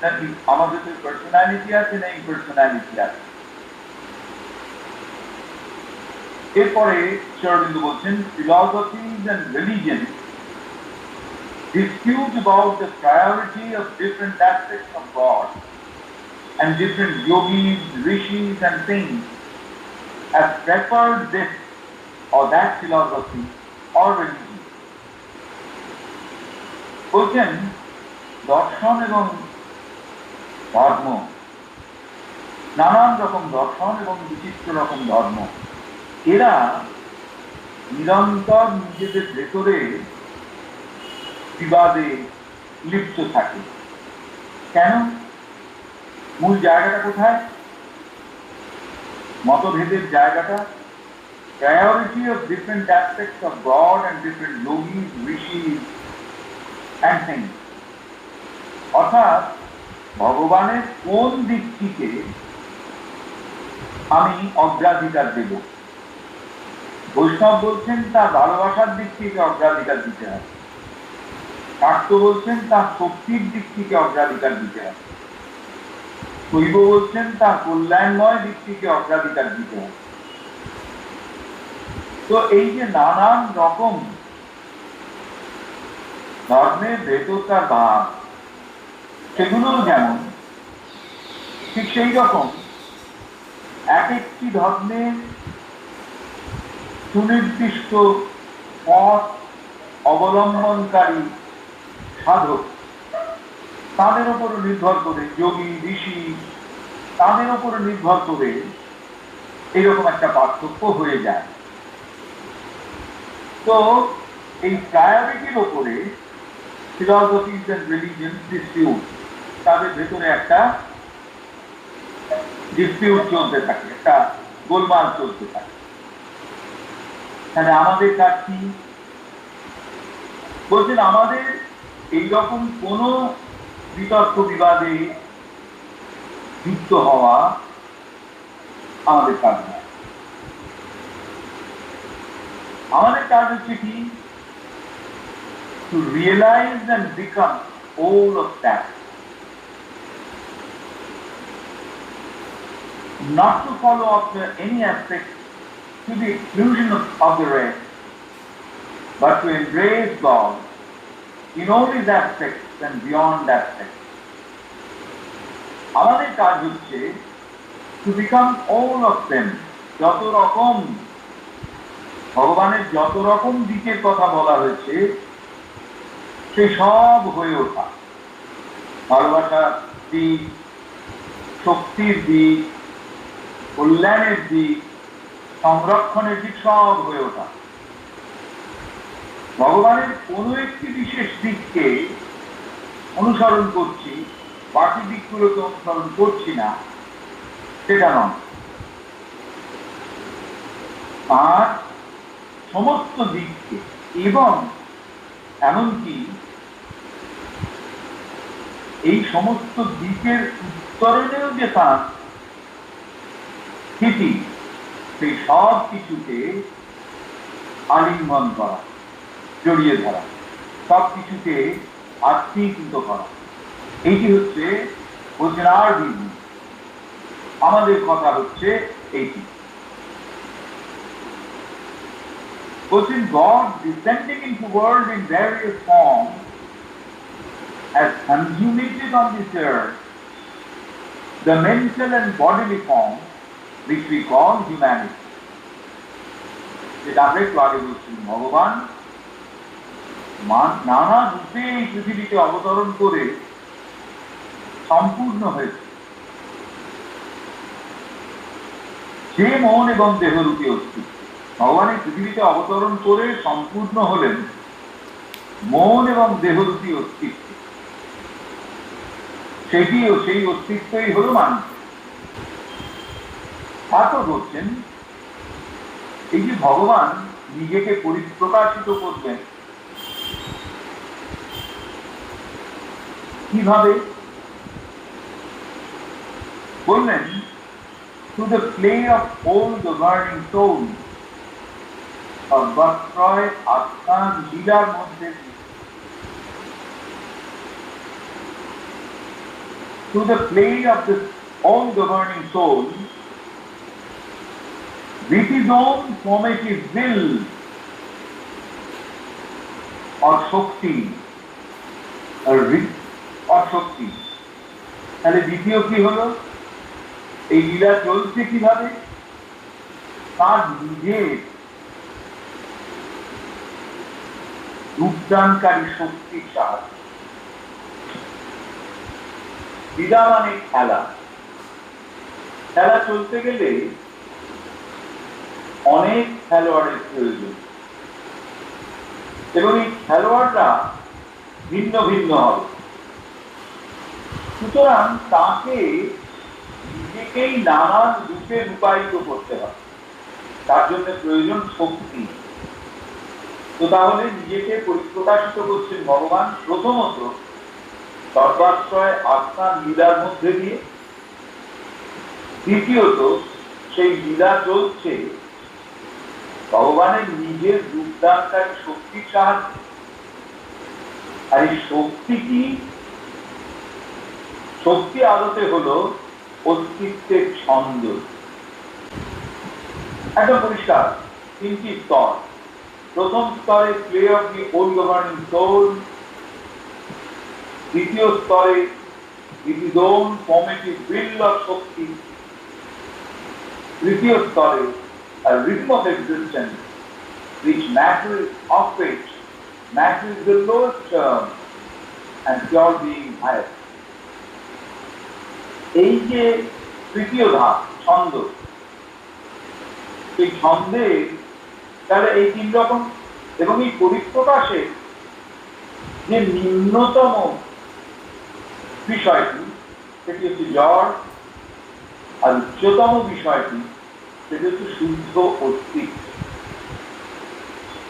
নাকি আমার ভেতরে পার্সোনালিটি আছে না ইম্পার্সোনালিটি আছে। এরপরে শ্রীঅরবিন্দ বলছেন philosophies and religion dispute about the priority of different aspects of God and different yogis, rishis and saints have preferred this or that philosophy or religion. বলছেন দর্শন এবং ধর্ম, নানান রকম দর্শন এবং বিচিত্র রকম ধর্ম, এরা নিরন্তর নিজেদের ভেতরে বিবাদে লিপ্ত থাকে। কেন? মূল জায়গাটা কোথায়? মতভেদের জায়গাটা priority of different aspects of God and different yogis, rishis and things. অর্থাৎ ভগবানের কোন দিকটিকে আমি অগ্রাধিকার দেব। বৈষ্ণব বলছেন তার ভালোবাসার দিক থেকে অগ্রাধিকার দিতে হবে, শাক্ত বলছেন তার শক্তির দিক থেকে অগ্রাধিকার দিতে হবে, শৈব বলছেন তার কল্যাণময় দিক থেকে অগ্রাধিকার দিতে হবে। তো এই যে নানান রকম ধর্মের ভেতরকার ভাব, সেগুলো যেমন ঠিক সেই রকম এক একটি ধর্মের সুনির্দিষ্ট পথ অবলম্বনকারী সাধক, তাদের উপর নির্ভর করে যোগী ঋষি, তাদের উপর নির্ভর করে এইরকম একটা পার্থক্য হয়ে যায়। তো এই প্রায়োরিটির ওপরে ফিলসফিজ এন্ড রিলিজিয়ন ডিসপিউট, তাদের ভেতরে একটা ডিসপিউট চলতে থাকে, একটা গোলমাল চলতে থাকে। তাহলে আমাদের কাজ কি? বলছেন আমাদের এইরকম কোন বিতর্ক বিবাদে যুক্ত হওয়া আমাদের কাজ নয়। আমাদের কাজ হচ্ছে কি? to realize and become all of that, not to follow after any aspect to the exclusion of the rest, but to embrace God in all his aspects and beyond aspects. আমাদের কাজ হচ্ছে to become all of them, যত রকম ভগবানের যত রকম দিকের কথা বলা হয়েছে সেই সব হয়ে ওঠা, ভালোবাসার দিক, শক্তির দিক, কল্যাণের দিক, সংরক্ষণের দিক, সব হয়ে ওঠা। ভগবানের কোনো একটি বিশেষ দিককে অনুসরণ করছি, বাকি দিকগুলোকে অনুসরণ করছি না, সেটা নয়। আর সমস্ত দিককে এবং এমনকি এই সমস্ত দিকের উত্তরণেও যে তার স্থিতি, সেই সব কিছুকে আলিঙ্গন করা, জড়িয়ে ধরা, সব কিছুকে আত্মীকৃত করা, এইটি হচ্ছে বলছেন আর বিজনেস। আমাদের কথা হচ্ছে এইটি। বলছেন God descending into world in various forms has consummated on this earth the mental and bodily form which we call humanity. যেটা আমরা একটু আগে বলছি, ভগবান নানা রূপে এই পৃথিবীতে অবতরণ করে সম্পূর্ণ হয়েছে। যে মন এবং দেহরূপী অস্তিত্ব, ভগবান এই পৃথিবীতে অবতরণ করে সম্পূর্ণ হলেন মন এবং দেহরূপী অস্তিত্ব, সেটিও সেই অস্তিত্বই হল মানুষ। ঠাকুর বলছেন এই যে ভগবান নিজেকে পরিপ্রকাশিত করবেন কিভাবে, বললেন through the play of all the burning souls of Vastraya Asthan লীলার মধ্যে, through the play of this all the burning souls with his own formative will or shakti, or shakti। তাহলে দ্বিতীয় কি হলো, এই লীলা চলছে কিভাবে, তার নিজের রূপদানকারী শক্তির সাহায্য। লীলা মানে খেলা, খেলা চলতে গেলে অনেক খেলোয়াড়ের প্রয়োজন এবং এই খেলোয়াড়রা ভিন্ন ভিন্ন হবে। সুতরাং তাকে নিজেকেই নানান রূপে রূপায়িত করতে হবে, তার জন্য প্রয়োজন শক্তি। তো তাহলে নিজেকে পরিপ্রকাশিত করছেন ভগবান প্রথমত সর্বাশ্রয় আস্থান লীলার মধ্যে দিয়ে, দ্বিতীয়ত সেই লীলা চলছে ভগবানের নিজের রূপদানকারী শক্তির সাহায্যে। আর এই শক্তি কি, শক্তি আদতে হলো অস্তিত্বের ছন্দ। একদম পরিষ্কার, তিনটি স্তর। প্রথম স্তরে play of the whole governing soul, দ্বিতীয় স্তরে it is own formative will of shakti, তৃতীয় স্তরে a rhythm of existence which matter is of which matter is the lowest term and pure being highest. এই যে তৃতীয় ধাপ ছন্দ, এই ছন্দে তাহলে এই তিন রকম, এবং এই পরিপ্রকাশে যে নিম্নতম বিষয়টি সেটি হচ্ছে জড়, আর উচ্চতম বিষয়টি সেটি হচ্ছে শুদ্ধ অস্তিত্ব।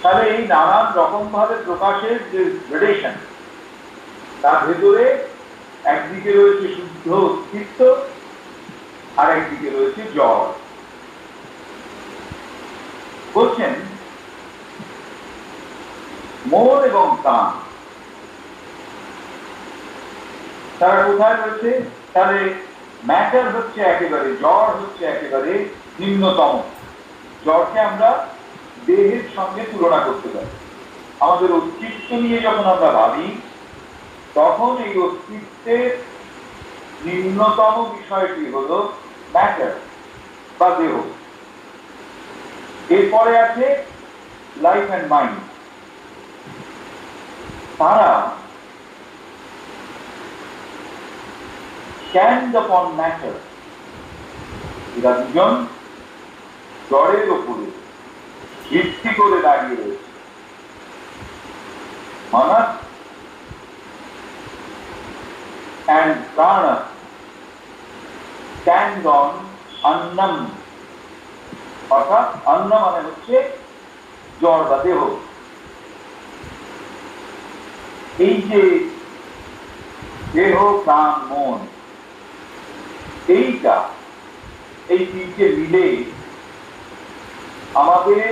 তাহলে এই নানান রকম ভাবে প্রকাশের যে গ্রেডেশন, তার ভেতরে একদিকে রয়েছে শুদ্ধ অস্তিত্ব আর একদিকে রয়েছে জড়। বলছেন মন এবং প্রাণ তারা কোথায় রয়েছে, তাহলে ম্যাটার হচ্ছে একেবারে, জড় হচ্ছে একেবারে নিম্নতম। জড়কে আমরা দেহের সঙ্গে তুলনা করতে পারি। আমাদের অস্তিত্ব নিয়ে যখন আমরা ভাবি তখন এই অস্তিত্বের নিম্নতম বিষয়টি হল ম্যাটার বা দেহ। এরপরে আছে লাইফ অ্যান্ড মাইন্ড। তারা stand upon matter, এরা দুজন জড়ের ওপরে ভিত্তি করে দাঁড়িয়ে রয়েছে। মানস and prana stand on annam, অর্থাৎ অন্ন মানে হচ্ছে জড় বা দেহ। এই যে দেহ প্রাণ মন, এইটা এই তিনটে মিলে আমাদের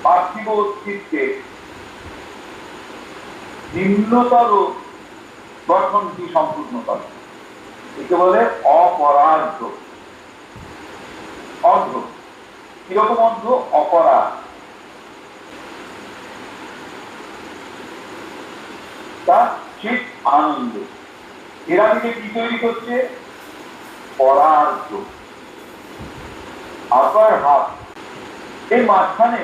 পার্থিব অস্তিত্বের নিম্নতর গঠনটি সম্পূর্ণ করে। একে বলে অপরার্ধ। অর্ধ কিরকম অর্ধ? অপরাধ। সচ্চিত আনন্দ। এরা মিলে কি তৈরি করছে? পরার্ধ, আপার হাফ। এর মাঝখানে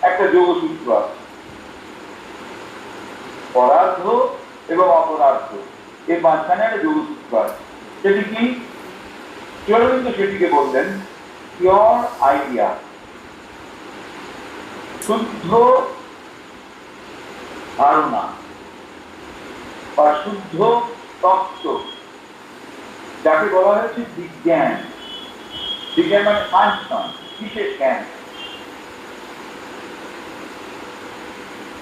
একটা যোগসূত্র আছে, পরার্ধ এবং অপরার্ধ, এর মাঝখানে একটা যোগসূত্র আছে। সেটি কি? শ্রী অরবিন্দ সেটিকে বললেন পিওর আইডিয়া, শুদ্ধ ধারণা বা শুদ্ধ তত্ত্ব, যাকে বলা হয়েছে বিজ্ঞান। বিজ্ঞান মানে সায়েন্স নয়, বিশেষ জ্ঞান।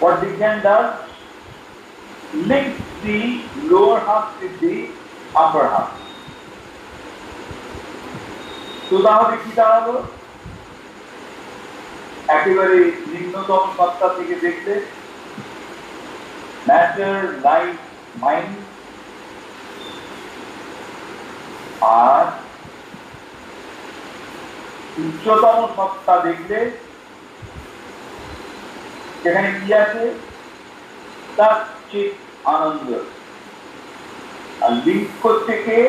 What Vigyan does, links the lower half with the upper half. তো তাহলে কি দাঁড়ালো? একেবারে নিম্নতম সত্তা থেকে দেখলে ম্যাটার, লাইফ, মাইন্ড, আর উচ্চতম সত্তা দেখলে সেখানে কি আছে? সচ্চিত আনন্দ। আর লিঙ্ক করছে কে?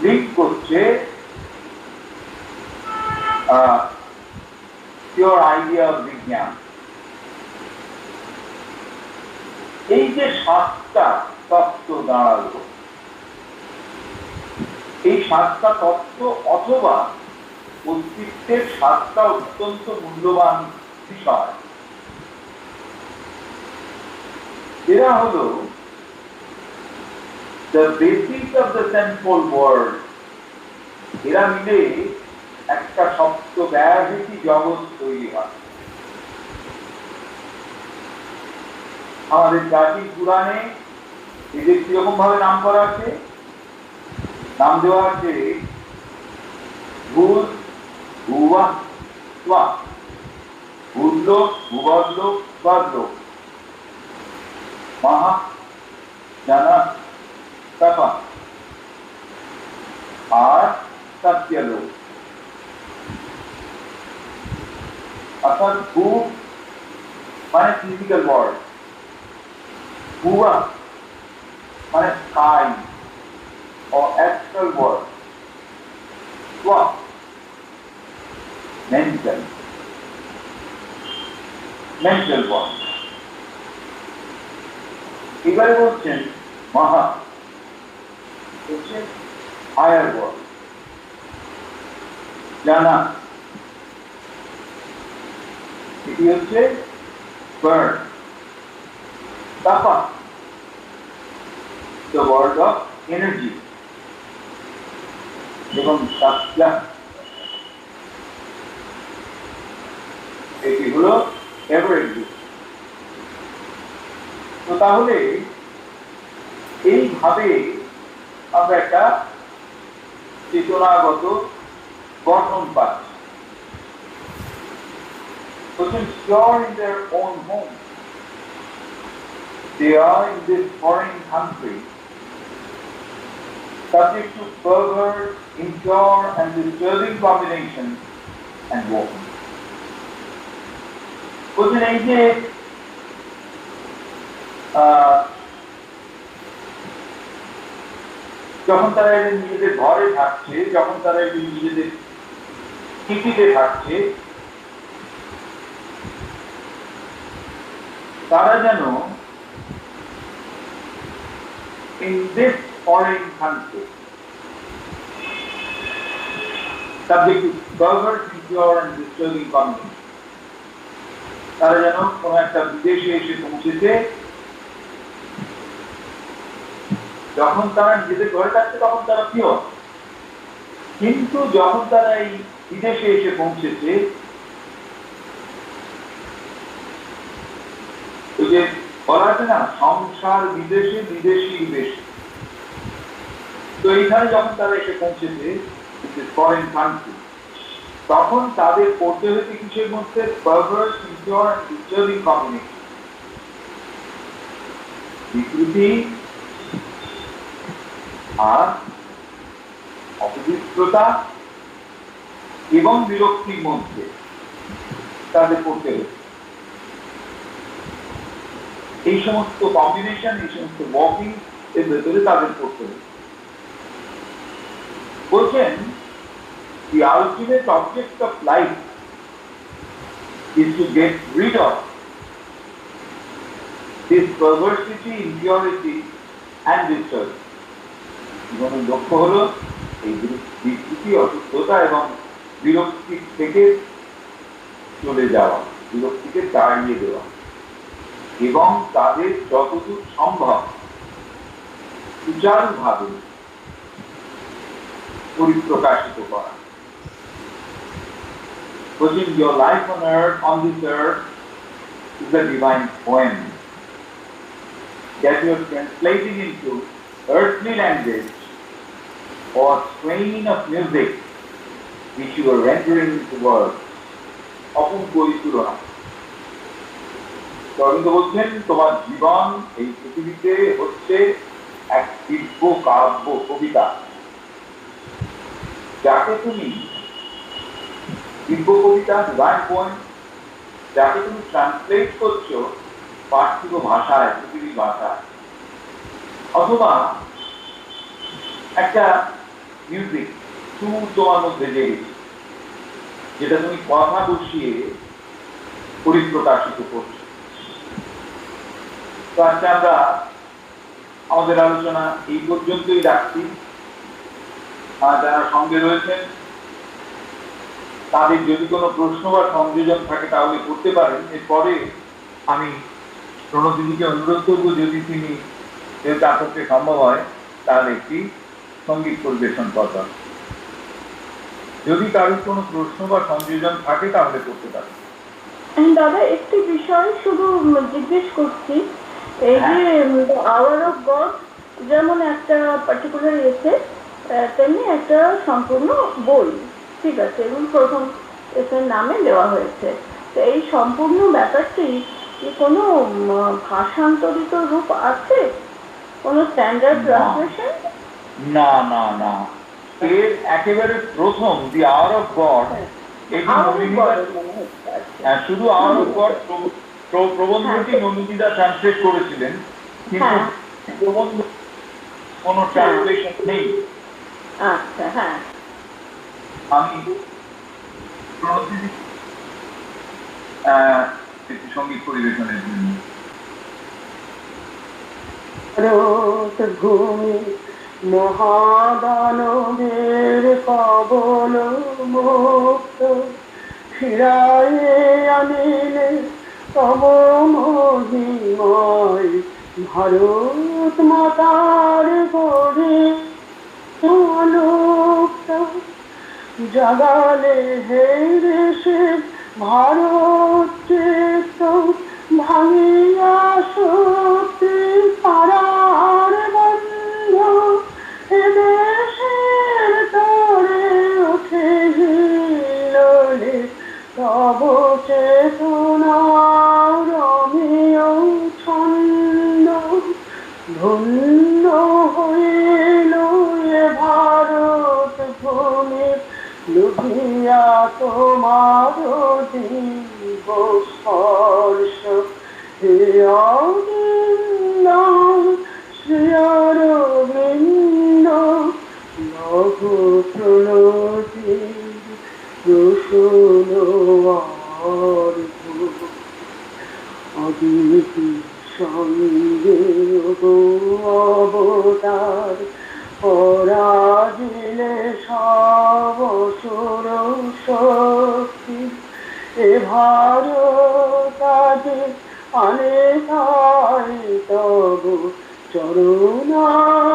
লিঙ্ক করছে পিওর আইডিয়া অফ বিজ্ঞান। এই যে সাতটা তত্ত্ব দাঁড়ালো, এই সাতটা তত্ত্ব অথবা অস্তিত্বের সাতটা অত্যন্ত মূল্যবান বিষয়, এরা হলো the basis of the sensible world। এরা মিলে একটা সপ্ত ব্যাহৃতি জগৎ তৈরি হয়। আমাদের প্রাচীন পুরাণে এদের কিরকম ভাবে নাম করা আছে? নাম দেওয়া আছে ভূত, ভুবা, স্বা। ভূতলোক, ভূগর্ভলোক, স্বর্গলোক, মহা, জানা, তপা, আর সত্যলোক। অর্থাৎ ভূত মানে ফিজিক্যাল ওয়ার্ল্ড, ভুবা মানে স্কাই ও অ্যাস্ট্রাল ওয়ার্ল্ড, স্বা মেন্টাল ওয়ার্ল্ড। এবারে বলছেন মহা হচ্ছে হায়ার ওয়ার্ল্ড, জানা এটি হচ্ছে বার্ন, তাপা the world of energy, এবং সাতটা এটি হলো এভারেজ। তো তাহলে এইভাবে আমরা একটা চেতনাগত গঠন পাচ্ছি। Persons pure in their own home, they are in this foreign country subject to perverse, impure and disturbing combinations and walking. বলছেন এই যে যখন তারা নিজেদের ঘরে থাকছে, যখন তারা নিজেদের টিকিতে থাকছে, তারা যেন in this foreign country subject to perverse, impure and disturbing combinations, তারা যেন কোন একটা বিদেশে এসে পৌঁছেছে। যখন তারা নিজেদের ঘরে থাকছে তখন তারা পিওর, কিন্তু যখন তারা এই বিদেশে এসে পৌঁছেছে, ওই যে বলা আছে না সংসার বিদেশে, বিদেশি বিদেশে, তো এইখানে যখন তারা এসে পৌঁছেছে ফরেন কান্ট্রি, তখন তাদের পড়তে হয়েছে কিসের মধ্যে? পারভার্স, ইম্পিওর এন্ড ডিস্টার্বিং কম্বিনেশন, বিকৃতি আর অপবিত্রতা এবং বিরক্তির মধ্যে তাদের পড়তে হয়েছে। এই সমস্ত কম্বিনেশন, এই সমস্ত ওয়াকিং এর ভেতরে তাদের করতে হবে। বলছেন the ultimate object of life is to get rid of this perversity, impurity and disturbance. জীবনের লক্ষ্য হলো এই বিকৃতি, অসুস্থতা এবং বিরক্তি থেকে চলে যাওয়া, বিরক্তিকে তাড়িয়ে দেওয়া এবং তাদের যতদূর সম্ভব সুচারুভাবে পরিপ্রকাশিত করা। Putting your life on this earth is a divine poem that you are translating into earthly language or strain of music which you are rendering into words. অপূর্বই তুলনা। রবীন্দ্র বলছেন তোমার জীবন এই পৃথিবীতে হচ্ছে এক দিব্য কাব্য কবিতা, যাকে তুমি দিব্য কবিতা, ডিভাইন পোয়েম, যাকে তুমি ট্রান্সলেট করছো পার্থিব ভাষায়, পৃথিবীর ভাষায়, অথবা একটা মিউজিক সুর তোমার মধ্যে জেগেছে, যেটা তুমি কথা বসিয়ে পরিপ্রকাশিত করছো। তো আজকে আমরা আমাদের আলোচনা এই পর্যন্তই রাখছি। আর যারা সঙ্গে রয়েছেন তাদের যদি কোনো প্রশ্ন বা সংযোজন থাকে তাহলে করতে পারেন। এরপরে আমি প্রণতিদিকে অনুরোধ করবো, যদি তিনি তার পক্ষে সম্ভব হয় তাহলে একটি সঙ্গীত পরিবেশন করবেন। যদি কারোর কোনো প্রশ্ন বা সংযোজন থাকে তাহলে করতে পারেন। দাদা একটি বিষয় শুধু জিজ্ঞেস করছি, এই যে আওয়ার অফ গড যেমন একটা পার্টিকুলার এসে, তেমনি একটা সম্পূর্ণ বই, ঠিক আছে, এবং প্রথম এসের নামে দেওয়া হয়েছে। তো এই সম্পূর্ণ ব্যাপারটি কি কোনো ভাষান্তরিত রূপ আছে, কোনো স্ট্যান্ডার্ড ট্রান্সলেশন? না না না, এর একেবারে প্রথম দি আওয়ার অফ গড, শুধু আওয়ার অফ গড প্রবন্ধটি নন্দিতা ট্রান্সলেট করেছিলেন, কিন্তু প্রবন্ধ কোনো ট্রান্সলেশন নেই। আচ্ছা, হ্যাঁ, আমি সঙ্গীত পরিবেশনের জন্য ভূমি মহাদানবের কবল মুক্ত ফিরায়ে আনিলে তব মহিময় ভারত মাতার গড়ে অনুক্ত জাগালে হে দেশে ভারত চিত্ত ভাঙিয়া শক্তি পারার বন্ধ এ দেশের তরে উঠে হিললে তব চেতনা রমীয় ছন্দ ধন্য হইল এ ভারত ভূমি লুভিয়া তোমার দিব্য স্পর্শ হে অবিন্দ শ্রীঅরবিন্দ লঘু প্রণতি রসুল অদিতি সঙ্গে অবতার পরাজিলে সব সুর শক্তি এ ভারত আজে আনে তাই তব চরণাম্বুজে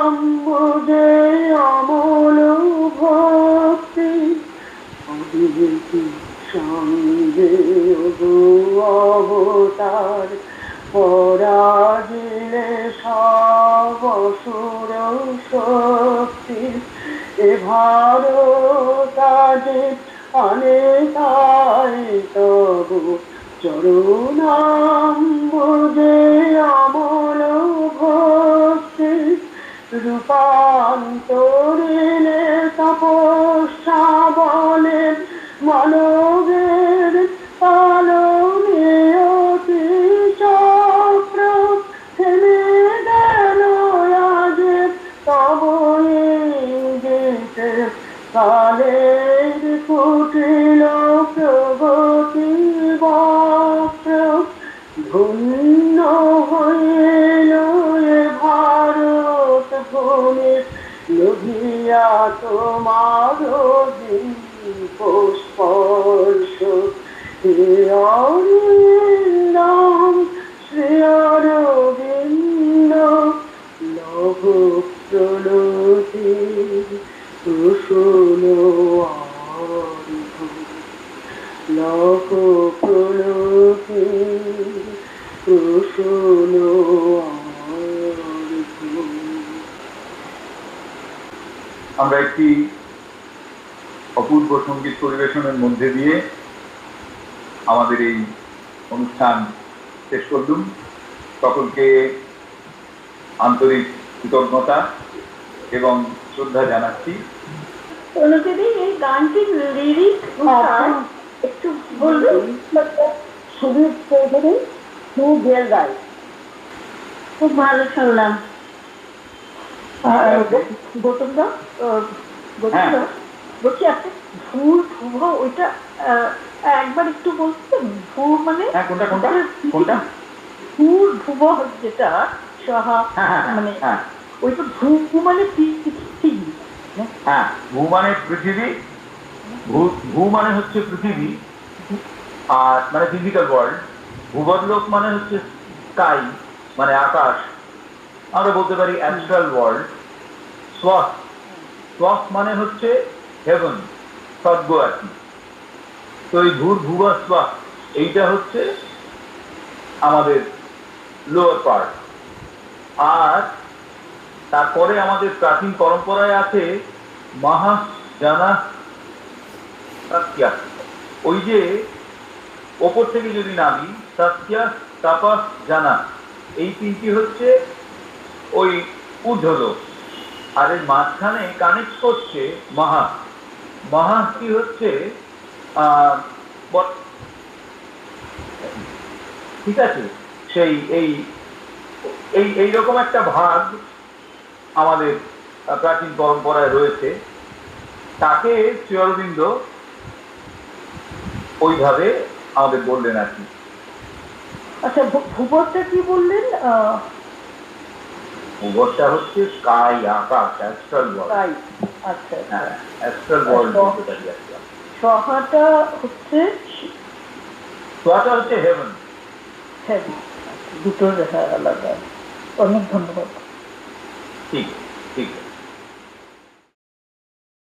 অমল ভক্তি অদিতি সঙ্গে অবতার পরাজিলে সব সুর শক্তি এ ভারত আজে আনে তাই তব চরণাম্বুজে অমল ভক্তি রূপান্তরিলে তপস্যা বলে মানবের পালনীয়তি চক্র ধন্য হইল এ ভারত ভূমি লোভিয়া তোমার স্পর্শ অরিন্দম শ্রী অরবিন্দ লভ প্রণতি কুশল লভ প্রণতি কুশল। আমরা একটি অপূর্ব সঙ্গীত পরিবেশনের মধ্যে দিয়ে আমাদের এই অনুষ্ঠান শেষ করলুম। সকলকে আন্তরিক কৃতজ্ঞতা এবং শ্রদ্ধা জানাচ্ছি। অনুদিদি এই গানটির লিরিক একটু বলবেন? সুবীর চৌধুরী সুবিয়ের গায়, খুব ভালো শুনলাম। গৌতমদা গৌতমদা বলছি আপনি ভুল ভুব ওইটা একবার একটু বলছেন। ভুল মানে কোনটা কোনটা কোনটা? ভুল ভুব যেটা সহা মানে ওইটা ভূ মানে পৃথিবী। হ্যাঁ, ভূ মানে পৃথিবী, ভূ মানে হচ্ছে পৃথিবী আর মানে ফিজিক্যাল ওয়ার্ল্ড। ভূবদলোক মানে হচ্ছে স্কাই মানে আকাশ, আমরা বলতে পারি অ্যাস্ট্রাল ওয়ার্ল্ড। স্বর্গ, স্বর্গ মানে হচ্ছে হেভেন, স্বর্গ আর কি। তো এই ভূর্ভুবঃ স্বঃ এইটা হচ্ছে আমাদের লোয়ার পার্ট। আর তারপরে আমাদের প্রাচীন পরম্পরায় আছে মাহা জানা সত্যা, ওই যে ওপর থেকে যদি নামি সত্যা তাপা জানা, এই তিনটি হচ্ছে ওই ঊর্ধ্বলোক। আর এর মাঝখানে কানেক্ট করছে মাহা। মাহা কি হচ্ছে ঠিক আছে, সেই এই এইরকম একটা ভাগ আমাদের প্রাচীন পরম্পরায় রয়েছে। তাকে শ্রী অরবিন্দ ওইভাবে আমাদের বললেন আর কি। আচ্ছা, ভূবরটা কি বললেন? ভূবরটা হচ্ছে স্কাই, আকাশ, অ্যাস্ট্রাল ওয়ার্ল্ড। আচ্ছা, হ্যাঁ, অ্যাস্ট্রাল ওয়ার্ল্ড বলতে পারি আর কি। সহাটা হচ্ছে সোয়াটা হচ্ছে হেভেন। দুটোর আলাদা। অনেক ধন্যবাদ। ঠিক ঠিক।